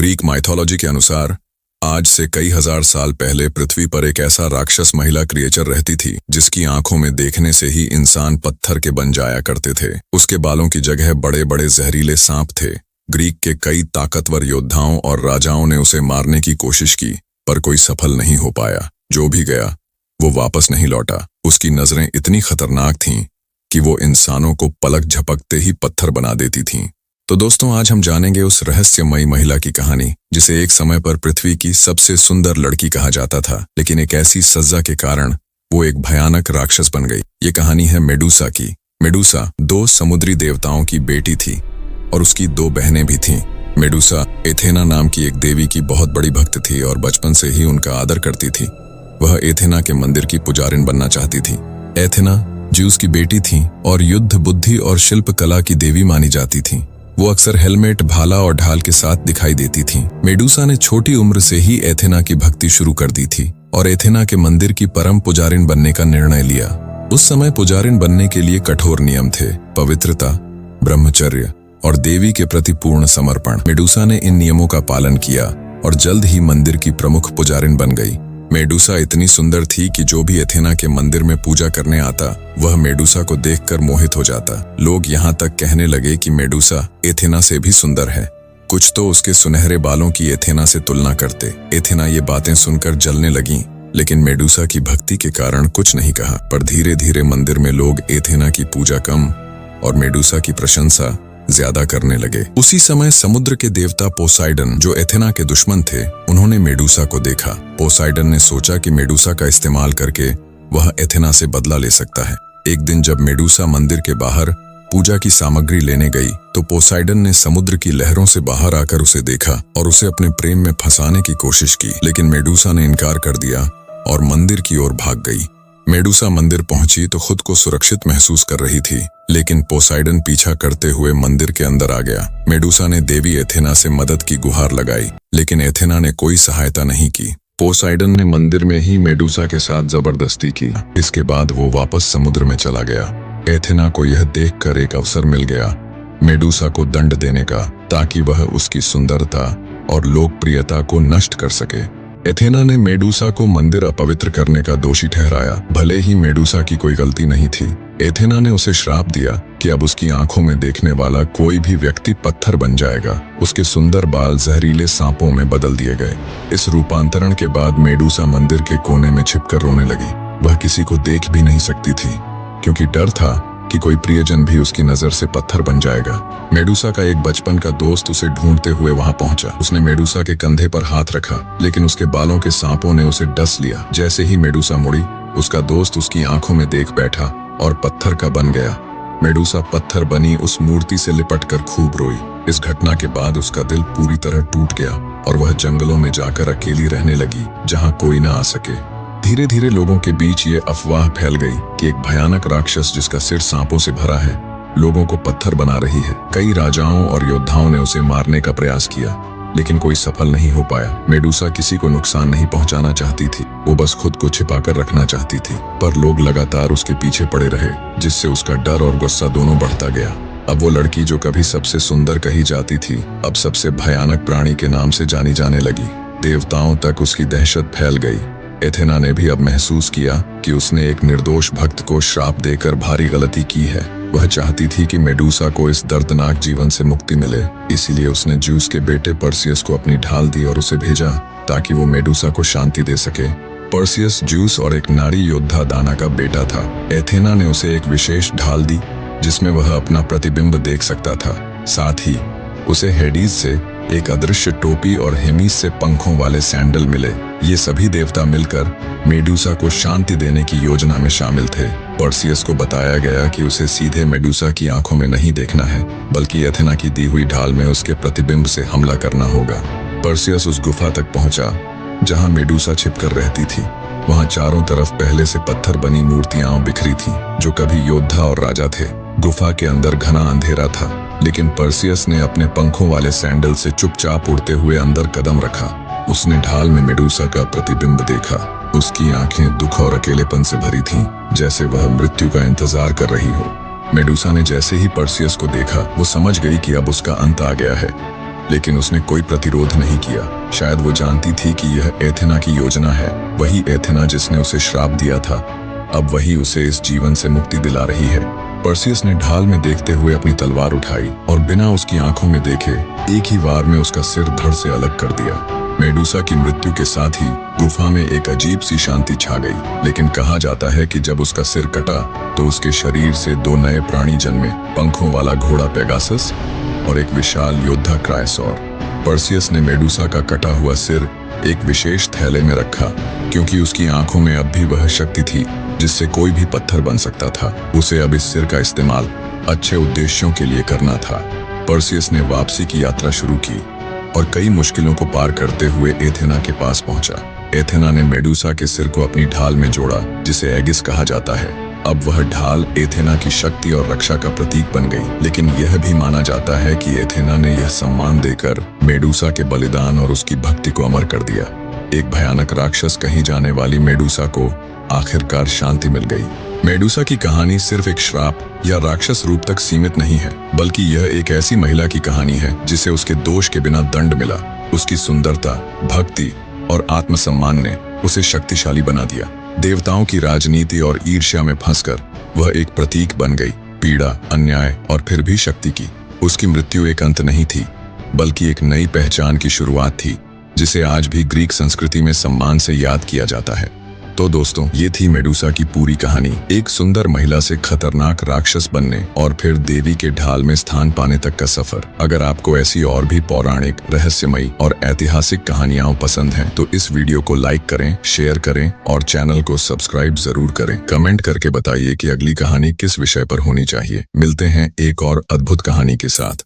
Greek mythology के अनुसार आज से कई हजार साल पहले पृथ्वी पर एक ऐसा राक्षस महिला क्रिएचर रहती थी जिसकी आंखों में देखने से ही इंसान पत्थर के बन जाया करते थे। उसके बालों की जगह बड़े बड़े जहरीले सांप थे। ग्रीक के कई ताकतवर योद्धाओं और राजाओं ने उसे मारने की कोशिश की, पर कोई सफल नहीं हो पाया। जो भी गया वो वापस नहीं लौटा। उसकी नजरें इतनी खतरनाक थीं कि वो इंसानों को पलक झपकते ही पत्थर बना देती थीं। तो दोस्तों, आज हम जानेंगे उस रहस्यमयी महिला की कहानी जिसे एक समय पर पृथ्वी की सबसे सुंदर लड़की कहा जाता था, लेकिन एक ऐसी सजा के कारण वो एक भयानक राक्षस बन गई। ये कहानी है मेडुसा की। मेडुसा 2 समुद्री देवताओं की बेटी थी और उसकी 2 बहनें भी थीं। मेडुसा एथेना नाम की एक देवी की बहुत बड़ी भक्त थी और बचपन से ही उनका आदर करती थी। वह एथेना के मंदिर की पुजारिन बनना चाहती थी। एथेना ज्यूस की बेटी थी और युद्ध, बुद्धि और शिल्प कला की देवी मानी जाती थी। वो अक्सर हेलमेट, भाला और ढाल के साथ दिखाई देती थी। मेडुसा ने छोटी उम्र से ही एथेना की भक्ति शुरू कर दी थी और एथेना के मंदिर की परम पुजारिन बनने का निर्णय लिया। उस समय पुजारिन बनने के लिए कठोर नियम थे: पवित्रता, ब्रह्मचर्य और देवी के प्रति पूर्ण समर्पण। मेडुसा ने इन नियमों का पालन किया और जल्द ही मंदिर की प्रमुख पुजारिन बन गई। मेडुसा इतनी सुंदर थी कि जो भी एथेना के मंदिर में पूजा करने आता वह मेडुसा को देखकर मोहित हो जाता। लोग यहाँ तक कहने लगे कि मेडुसा एथेना से भी सुंदर है। कुछ तो उसके सुनहरे बालों की एथेना से तुलना करते। एथेना ये बातें सुनकर जलने लगीं, लेकिन मेडुसा की भक्ति के कारण कुछ नहीं कहा। पर धीरे धीरे मंदिर में लोग एथेना की पूजा कम और मेडुसा की प्रशंसा ज्यादा करने लगे। उसी समय समुद्र के देवता पोसाइडन, जो एथेना के दुश्मन थे, उन्होंने मेडुसा को देखा। पोसाइडन ने सोचा कि मेडुसा का इस्तेमाल करके वह एथेना से बदला ले सकता है। एक दिन जब मेडुसा मंदिर के बाहर पूजा की सामग्री लेने गई तो पोसाइडन ने समुद्र की लहरों से बाहर आकर उसे देखा और उसे अपने प्रेम में फंसाने की कोशिश की, लेकिन मेडुसा ने इनकार कर दिया और मंदिर की ओर भाग गई। मेडुसा मंदिर पहुंची तो खुद को सुरक्षित महसूस कर रही थी, लेकिन पोसाइडन पीछा करते हुए मंदिर के अंदर आ गया। मेडुसा ने देवी एथेना से मदद की गुहार लगाई, लेकिन एथेना ने कोई सहायता नहीं की। पोसाइडन ने मंदिर में ही मेडुसा के साथ जबरदस्ती की। इसके बाद वो वापस समुद्र में चला गया। एथेना को यह देखकर एक अवसर मिल गया मेडुसा को दंड देने का, ताकि वह उसकी सुंदरता और लोकप्रियता को नष्ट कर सके। एथेना ने मेडुसा को मंदिर अपवित्र करने का दोषी ठहराया, भले ही मेडुसा की कोई गलती नहीं थी। एथेना ने उसे श्राप दिया कि अब उसकी आंखों में देखने वाला कोई भी व्यक्ति पत्थर बन जाएगा। उसके सुंदर बाल जहरीले सांपों में बदल दिए गए। इस रूपांतरण के बाद मेडुसा मंदिर के कोने में छिपकर रोने लगी। वह किसी को देख भी नहीं सकती थी, क्योंकि डर था कि कोई प्रियजन भी उसकी नजर से पत्थर बन जाएगा। मेडुसा का एक बचपन का दोस्त उसे ढूंढते हुए वहां पहुंचा। उसने मेडुसा के कंधे पर हाथ रखा, लेकिन उसके बालों के सांपों ने उसे डस लिया। जैसे ही मेडुसा मुड़ी, उसका दोस्त उसकी आंखों में देख बैठा और पत्थर का बन गया। मेडुसा पत्थर बनी उस मूर्ति से लिपटकर खूब रोई। इस घटना के बाद उसका दिल पूरी तरह टूट गया और वह जंगलों में जाकर अकेली रहने लगी, जहां कोई न आ सके। धीरे धीरे लोगों के बीच ये अफवाह फैल गई कि एक भयानक राक्षस जिसका सिर सांपों से भरा है, लोगों को पत्थर बना रही है। कई राजाओं और योद्धाओं ने उसे मारने का प्रयास किया, लेकिन कोई सफल नहीं हो पाया। मेडुसा किसी को नुकसान नहीं पहुंचाना चाहती थी, वो बस खुद को छिपाकर रखना चाहती थी। पर लोग लगातार उसके पीछे पड़े रहे, जिससे उसका डर और गुस्सा दोनों बढ़ता गया। अब वो लड़की जो कभी सबसे सुंदर कही जाती थी, अब सबसे भयानक प्राणी के नाम से जानी जाने लगी। देवताओं तक उसकी दहशत फैल गई। एथेना ने भी अब महसूस किया कि उसने एक निर्दोष भक्त को श्राप देकर भारी गलती की है। वह चाहती थी कि मेडुसा को इस दर्दनाक जीवन से मुक्ति मिले, इसीलिए उसने ज्यूस के बेटे पर्सियस को अपनी ढाल दी और उसे भेजा ताकि वो मेडुसा को शांति दे सके। पर्सियस ज्यूस और एक नारी योद्धा दाना का बेटा था। एथेना ने उसे एक विशेष ढाल दी जिसमें वह अपना प्रतिबिंब देख सकता था। साथ ही उसे हेडीज से एक अदृश्य टोपी और हेमिस से पंखों वाले सैंडल मिले। ये सभी देवता मिलकर मेडुसा को शांति देने की योजना में शामिल थे। पर्सियस को बताया गया कि उसे सीधे मेडुसा की आंखों में नहीं देखना है, बल्कि एथेना की दी हुई ढाल में उसके प्रतिबिंब से हमला करना होगा। पर्सियस उस गुफा तक पहुंचा जहां मेडुसा छिपकर रहती थी। वहां चारों तरफ पहले से पत्थर बनी मूर्तियां बिखरी थीं, जो कभी योद्धा और राजा थे। गुफा के अंदर घना अंधेरा था, लेकिन पर्सियस ने अपने पंखों वाले सैंडल से चुपचाप उड़ते हुए अंदर कदम रखा। उसने ढाल में मेडुसा का प्रतिबिंब देखा। उसकी आंखें दुख और अकेलेपन से भरी थीं, जैसे वह मृत्यु का इंतजार कर रही हो। मेडुसा ने जैसे ही पर्सियस को देखा, वो समझ गई कि अब उसका अंत आ गया है। लेकिन उसने कोई प्रतिरोध नहीं किया। शायद वो जानती थी कि यह एथेना की योजना है, वही एथेना जिसने उसे श्राप दिया था। अब वही उसे इस जीवन से मुक्ति दिला रही है। पर्सियस ने ढाल में देखते हुए अपनी तलवार उठाई और बिना उसकी आंखों में देखे एक ही वार में उसका सिर धड़ से अलग कर दिया। मेडुसा की मृत्यु के साथ ही गुफा में एक अजीब सी शांति छा गई। लेकिन कहा जाता है कि जब उसका सिर कटा तो उसके शरीर से दो नए प्राणी जन्मे, पंखों वाला घोड़ा पेगासस और एक विशाल योद्धा क्रायसोर। पर्सियस ने मेडुसा का कटा हुआ सिर एक विशेष थैले में रखा, क्योंकि उसकी आंखों में अब भी वह शक्ति थी जिससे कोई भी पत्थर बन सकता था। उसे अब इस सिर का इस्तेमाल अच्छे उद्देश्यों के लिए करना था। पर्सियस ने वापसी की यात्रा शुरू की और कई मुश्किलों को पार करते हुए एथेना के पास पहुंचा। एथेना ने मेडुसा के सिर को अपनी ढाल में जोड़ा, जिसे एगिस कहा जाता है। अब वह ढाल एथेना की शक्ति और रक्षा का प्रतीक बन गई। लेकिन यह भी माना जाता है कि एथेना ने यह सम्मान देकर मेडुसा के बलिदान और उसकी भक्ति को अमर कर दिया। एक भयानक राक्षस कहीं जाने वाली मेडुसा को आखिरकार शांति मिल गई। मेडुसा की कहानी सिर्फ एक श्राप या राक्षस रूप तक सीमित नहीं है, बल्कि यह एक ऐसी महिला की कहानी है जिसे उसके दोष के बिना दंड मिला। उसकी सुंदरता, भक्ति और आत्मसम्मान ने उसे शक्तिशाली बना दिया। देवताओं की राजनीति और ईर्ष्या में फंसकर वह एक प्रतीक बन गई, पीड़ा, अन्याय और फिर भी शक्ति की। उसकी मृत्यु एक अंत नहीं थी, बल्कि एक नई पहचान की शुरुआत थी, जिसे आज भी ग्रीक संस्कृति में सम्मान से याद किया जाता है। तो दोस्तों, ये थी मेडुसा की पूरी कहानी। एक सुंदर महिला से खतरनाक राक्षस बनने और फिर देवी के ढाल में स्थान पाने तक का सफर। अगर आपको ऐसी और भी पौराणिक, रहस्यमयी और ऐतिहासिक कहानियां पसंद हैं, तो इस वीडियो को लाइक करें, शेयर करें और चैनल को सब्सक्राइब जरूर करें। कमेंट करके बताइए कि अगली कहानी किस विषय पर होनी चाहिए। मिलते हैं एक और अद्भुत कहानी के साथ।